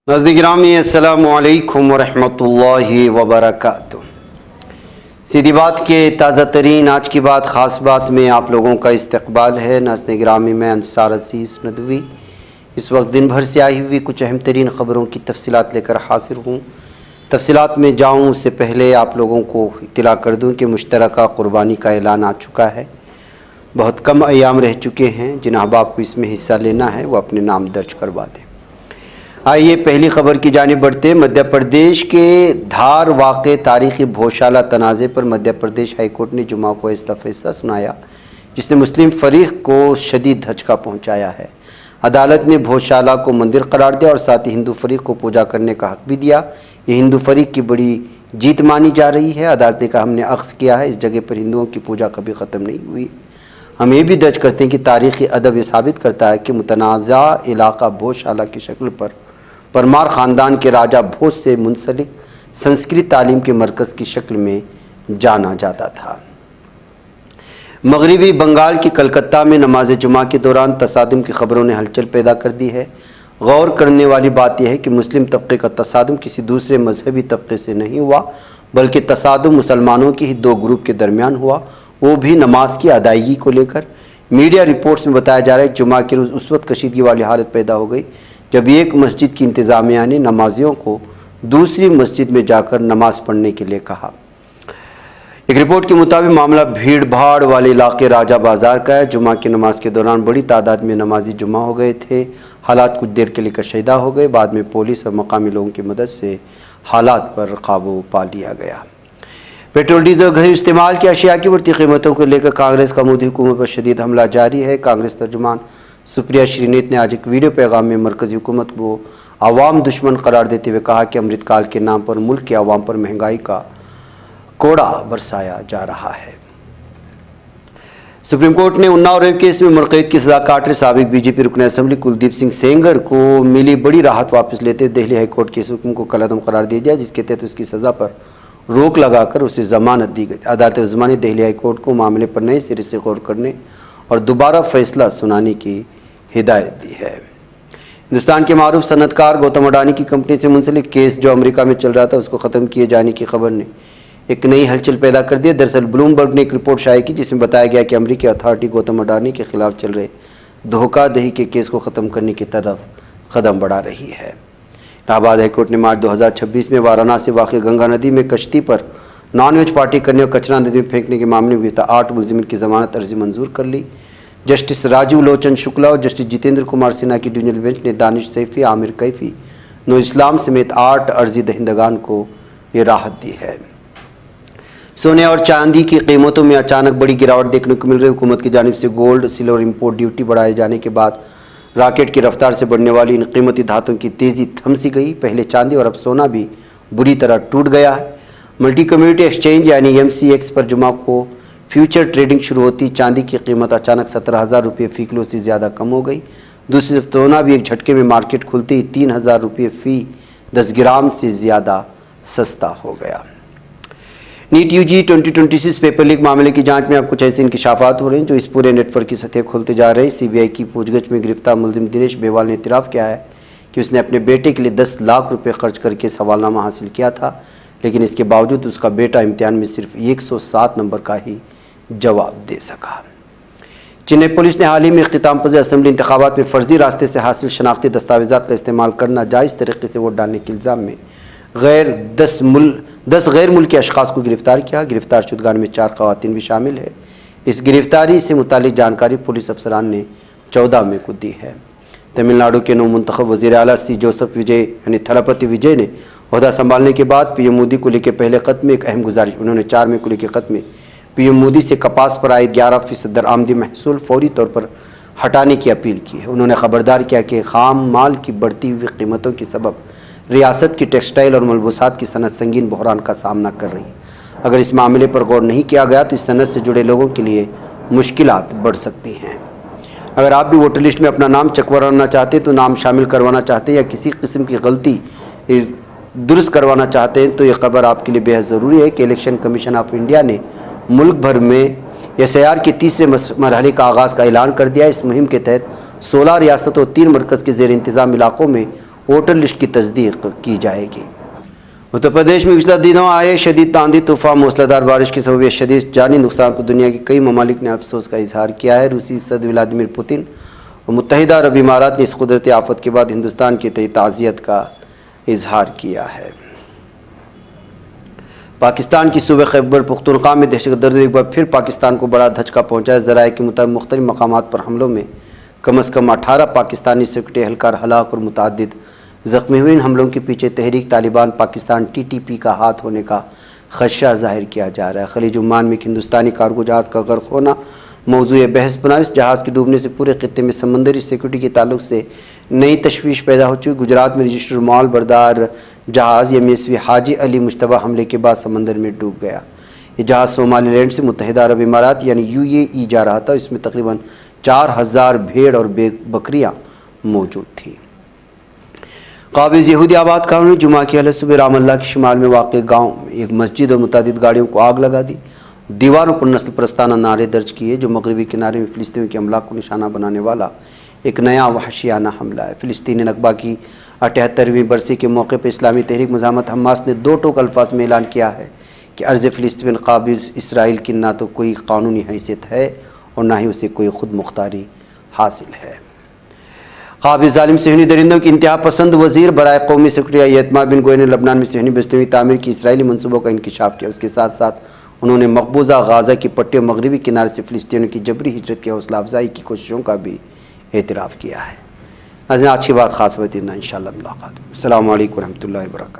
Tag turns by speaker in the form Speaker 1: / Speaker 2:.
Speaker 1: नाज़रीन गिरामी अस्सलामु अलैकुम वरहमतुल्लाहि वबरकातुह। सीधी बात के ताज़ा तरीन आज की बात ख़ास बात में आप लोगों का इस्तकबाल है। नाज़रीन गिरामी मैं अंसार अज़ीज़ नदवी इस वक्त दिन भर से आई हुई कुछ अहम तरीन ख़बरों की तफसीलात लेकर हाजिर हूँ। तफसीलात में जाऊँ उससे पहले आप लोगों को इत्तला कर दूँ कि मुश्तरका क़ुरबानी का ऐलान आ चुका है। बहुत कम अयाम रह चुके हैं। जिन अहबाब को इसमें हिस्सा लेना है वो अपने नाम दर्ज करवा दें। आइए पहली खबर की जानिब बढ़ते। मध्य प्रदेश के धार वाक़े तारीख़ी भोजशाला तनाज़े पर मध्य प्रदेश हाई कोर्ट ने जुमा को ऐसा फैसला सुनाया जिसने मुस्लिम फ़रीक़ को शदीद धचका पहुँचाया है। अदालत ने भोजशाला को मंदिर करार दिया और साथ ही हिंदू फ़रीक़ को पूजा करने का हक़ भी दिया। ये हिंदू फ़रीक़ की बड़ी जीत मानी जा रही है। अदालत ने कहा हमने अक्स किया है, इस जगह पर हिंदुओं की पूजा कभी ख़त्म नहीं हुई। हम ये भी दर्ज करते हैं कि तारीख़ी अदब ये साबित करता है कि मुतनाज़ा इलाका भोजशाला की शक्ल पर परमार ख़ानदान के राजा भोज से मुंसलिक संस्कृत तालीम के मरकज़ की शक्ल में जाना जाता था। मगरबी बंगाल की कलकत्ता में नमाज जुमा के दौरान तसादुम की खबरों ने हलचल पैदा कर दी है। गौर करने वाली बात यह है कि मुस्लिम तबके का तसादुम किसी दूसरे मजहबी तबके से नहीं हुआ, बल्कि तसादुम मुसलमानों के ही दो ग्रुप के दरमियान हुआ, वो भी नमाज की अदायगी को लेकर। मीडिया रिपोर्ट्स में बताया जा रहा है कि जुमा के रोज़ उस वक्त कशीदगी वाली हालत पैदा हो गई जब एक मस्जिद की इंतज़ामिया ने नमाजियों को दूसरी मस्जिद में जाकर नमाज़ पढ़ने के लिए कहा। एक रिपोर्ट के मुताबिक मामला भीड़ भाड़ वाले इलाके राजा बाज़ार का है। जुमा की नमाज के दौरान बड़ी तादाद में नमाजी जुमा हो गए थे। हालात कुछ देर के लिए कशीदा हो गए। बाद में पुलिस और मकामी लोगों की मदद से हालात पर काबू पा लिया गया। पेट्रोल डीजल घरेलू इस्तेमाल की अशिया की बढ़ती कीमतों को लेकर कांग्रेस का मोदी हुकूमत पर शदीद हमला जारी है। कांग्रेस तर्जुमान सुप्रिया श्रीनेत ने आज एक वीडियो पैगाम में मरकज़ी हुकूमत को आवाम दुश्मन करार देते हुए कहा कि अमृतकाल के नाम पर मुल्क के आवाम पर महंगाई का कोड़ा बरसाया जा रहा है। सुप्रीम कोर्ट ने उन्नाव रेप केस में मुनक़िद की सज़ा काट रहे साबिक बीजेपी रुकन असम्बली कुलदीप सिंह सेंगर को मिली बड़ी राहत वापस लेते हुए दिल्ली हाई कोर्ट के इस हुक्म को कलअदम करार दिया गया, जिसके तहत उसकी सज़ा पर रोक लगाकर उसे ज़मानत दी गई। अदालत उज़्मा ने दिल्ली हाई कोर्ट को मामले पर नए सिरे से गौर करने और दोबारा फैसला सुनाने की हिदायत दी है। हिंदुस्तान के मारूफ सनतकार गौतम अडानी की कंपनी से मुंसलिक केस जो अमेरिका में चल रहा था उसको ख़त्म किए जाने की खबर ने एक नई हलचल पैदा कर दी। दरअसल ब्लूमबर्ग ने एक रिपोर्ट शाये की जिसमें बताया गया कि अमेरिकी अथॉरिटी गौतम अडानी के खिलाफ चल रहे धोखाधड़ी के केस को ख़त्म करने की तरफ कदम बढ़ा रही है। इलाहाबाद हाईकोर्ट ने मार्च 2026 में वाराणसी वाक़ई गंगा नदी में कश्ती पर नॉनवेज पार्टी करने और कचरा नदी में फेंकने के मामले में गिरफ्तार 8 मुलजिमिन की ज़मानत अर्जी मंजूर कर ली। जस्टिस राजीव लोचन शुक्ला और जस्टिस जितेंद्र कुमार सिन्हा की डिवीजनल बेंच ने दानिश सैफी, आमिर कैफी, नूर इस्लाम समेत 8 अर्जी दहिंदगान को ये राहत दी है। सोने और चांदी की कीमतों में अचानक बड़ी गिरावट देखने को मिल रही। हुकूमत की जानिब से गोल्ड सिल्वर इंपोर्ट ड्यूटी बढ़ाए जाने के बाद रॉकेट की रफ्तार से बढ़ने वाली इन कीमती धातुओं की तेज़ी थम सी गई। पहले चांदी और अब सोना भी बुरी तरह टूट गया है। मल्टी कम्युनिटी एक्सचेंज यानी MCX पर जुमा को फ्यूचर ट्रेडिंग शुरू होती चांदी की कीमत अचानक 17,000 रुपये फ़ी किलो से ज़्यादा कम हो गई। दूसरी तरफ सोना भी एक झटके में मार्केट खुलते ही 3,000 रुपये फ़ी 10 ग्राम से ज़्यादा सस्ता हो गया। नीट UG 2026 पेपर लीक मामले की जांच में अब कुछ ऐसे इंकशाफात हो रहे हैं जो इस पूरे नेटवर्क की सतह खोलते जा रहे हैं। CBI की पूछगछ में गिरफ्तार मुलजिम दिनेश बेवाल ने इतराफ़ किया है कि उसने अपने बेटे के लिए 10 लाख रुपये खर्च करके सवालनामा हासिल किया था, लेकिन इसके बावजूद उसका बेटा इम्तिहान में सिर्फ 107 नंबर का ही जवाब दे सका। चेन्नई पुलिस ने हाल ही में इख्तिताम पज़ीर असम्बली इंतखाबात में फ़र्जी रास्ते से हासिल शनाख्ती दस्तावेज़ात का इस्तेमाल करना जायज़ तरीके से वोट डालने के इल्ज़ाम में 10 गैर मुल्की अशख़ास को गिरफ़्तार किया। गिरफ़्तार शुदगान में 4 ख़वातीन भी शामिल है। इस गिरफ़्तारी से मुतालिक जानकारी पुलिस अफसरान ने 14 मई को दी है। तमिलनाडु के नवमुंतखब वज़ीर आला सी जोसेफ विजय यानी थलापति विजय ने ओहदा संभालने के बाद PM मोदी को लेकर पहले ख़त में एक अहम गुजारिश उन्होंने 4 मई को लेकर ख़त में PM मोदी से कपास पर आए 11% दरआमदी महसूल फौरी तौर पर हटाने की अपील की है। उन्होंने ख़बरदार किया कि खाम माल की बढ़ती हुई कीमतों के सबब रियासत की टेक्सटाइल और मलबूसात की सनत संगीन बहरान का सामना कर रही है। अगर इस मामले पर गौर नहीं किया गया तो इस सनत से जुड़े लोगों के लिए मुश्किलात बढ़ सकती हैं। अगर आप भी वोटर लिस्ट में अपना नाम चकवाना चाहते हैं तो नाम शामिल करवाना चाहते हैं या किसी किस्म की गलती दुरुस्त करवाना चाहते हैं तो ये खबर आपके लिए बेहद ज़रूरी है कि इलेक्शन कमीशन ऑफ इंडिया ने मुल्क भर में SIR के तीसरे मरहले का आगाज़ का ऐलान कर दिया। इस मुहिम के तहत 16 रियासतों और 3 मरकज़ के ज़ेर इंतज़ाम इलाकों में वोटर लिस्ट की तस्दीक की जाएगी। उत्तर प्रदेश में पिछले दिनों आए शदीद आंधी तूफान मूसलाधार बारिश के सबब शदीद जानी नुकसान पर दुनिया के कई ममालिक ने अफसोस का इजहार किया है। रूसी सदर व्लादिमीर पुतिन और मुत्तहिदा अरब इमारात ने इस कुदरती आफत के बाद हिंदुस्तान के तय ताज़ियत का इजहार किया है। पाकिस्तान की सूबे खैबर पख्तूनख्वा में दहशतगर्द एक बार फिर पाकिस्तान को बड़ा धचका पहुंचा। ज़राए के मुताबिक मुख्तलिफ मकामात पर हमलों में कम अज़ कम 18 पाकिस्तानी सिक्योरिटी एहलकार हलाक और मुतअद्दिद ज़ख्मी हुए। इन हमलों के पीछे तहरीक तालिबान पाकिस्तान TTP का हाथ होने का खदशा जाहिर किया जा रहा है। खलीज उम्मान में एक हिंदुस्तानी कार्गो जहाज़ का गर्क होना मौजूए बहस बना। इस जहाज़ के डूबने से पूरे खित्ते में समंदरी सिक्योरिटी के ताल्लुक से नई तशवीश पैदा हो चुकी। गुजरात में रजिस्टर्ड माल बरदार जहाज़ MSV हाजी अली मुश्तबा हमले के बाद समंदर में डूब गया। ये जहाज़ सोमालीलैंड से मुत्तहिदा अरब इमारात यानी UAE जा रहा था। इसमें तकरीबन 4000 भेड़ और बकरियाँ मौजूद थीं। काबिज़ यहूदी आबाद कॉलोनी जुमा की हालत सुबह रामल्ला के शुमाल में वाक़ गाँव में एक मस्जिद और मुतअद्दिद गाड़ियों को आग लगा दी। दीवारों पर नस्ल परस्ताना नारे दर्ज किए। जो मगरबी किनारे में फ़िलिस्तीनियों के हमला को निशाना बनाने वाला एक नया वहशियाना हमला है। फ़िलिस्तीनी नकबा की 78वीं बरसी के मौके पर इस्लामी तहरीक मुज़ाहमत हमास ने दो टोक अल्फाज में ऐलान किया है कि अर्ज़ फ़िलिस्तीन काबिज़ इसराइल की ना तो कोई कानूनी हैसियत है और ना ही उसे कोई खुद मुख्तारी हासिल है। काबिज़ ज़ालिम सहनी दरिंदों की इंतहा पसंद वज़ीर बराए कौमी सेक्रेटरी यतमा बिन गोय ने लबनान में सहनी बस्तियों की तामीर की इसराइली मनसूबों का इंकिशाफ किया। उसके साथ साथ उन्होंने मकबूजा गाज़ा की पट्टी और मगरबी किनारे से फ़िलिस्तीनियों की जबरी हिजरत की हौसला अफजाई की कोशिशों का भी एतराफ़ किया है। नाज़रीन, आज की बात ख़ास बात इतना, इंशाअल्लाह मुलाकात। अस्सलामु अलैकुम रहमतुल्लाहि व बरकातहू।